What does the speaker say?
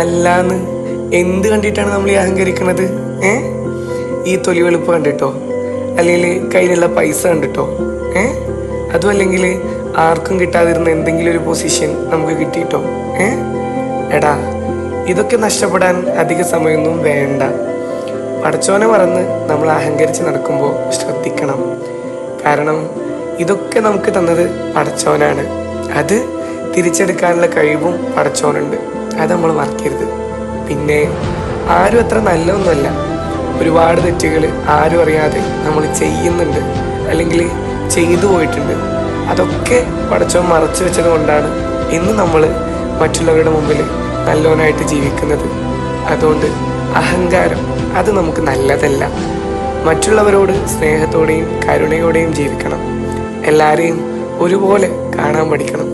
അല്ലാന്ന് എന്ത് കണ്ടിട്ടാണ് നമ്മൾ ഈ അഹങ്കരിക്കുന്നത്? ഈ തൊലി വെളുപ്പ് കണ്ടിട്ടോ? അല്ലെങ്കിൽ കയ്യിലുള്ള പൈസ കണ്ടിട്ടോ? അതും അല്ലെങ്കിൽ ആർക്കും കിട്ടാതിരുന്ന എന്തെങ്കിലും ഒരു പൊസിഷൻ നമുക്ക് കിട്ടിയിട്ടോ? എടാ, ഇതൊക്കെ നഷ്ടപ്പെടാൻ അധിക സമയമൊന്നും വേണ്ട. പടച്ചോനെ മറന്ന് നമ്മൾ അഹങ്കരിച്ച് നടക്കുമ്പോൾ ശ്രദ്ധിക്കണം. കാരണം ഇതൊക്കെ നമുക്ക് തന്നത് പടച്ചോനാണ്. അത് തിരിച്ചെടുക്കാനുള്ള കഴിവും പടച്ചോനുണ്ട്. അത് നമ്മൾ മറക്കരുത്. പിന്നെ ആരും അത്ര നല്ലതൊന്നുമല്ല. ഒരുപാട് തെറ്റുകൾ ആരും അറിയാതെ നമ്മൾ ചെയ്യുന്നുണ്ട്, അല്ലെങ്കിൽ ചെയ്തു പോയിട്ടുണ്ട്. അതൊക്കെ പടച്ചോൻ മറച്ചു വെച്ചത് കൊണ്ടാണ് ഇന്ന് നമ്മൾ മറ്റുള്ളവരുടെ മുമ്പിൽ നല്ലവനായിട്ട് ജീവിക്കുന്നത്. അതുകൊണ്ട് അഹങ്കാരം അത് നമുക്ക് നല്ലതല്ല. മറ്റുള്ളവരോട് സ്നേഹത്തോടെയും കരുണയോടെയും ജീവിക്കണം. എല്ലാവരെയും ഒരുപോലെ കാണാൻ പഠിക്കണം.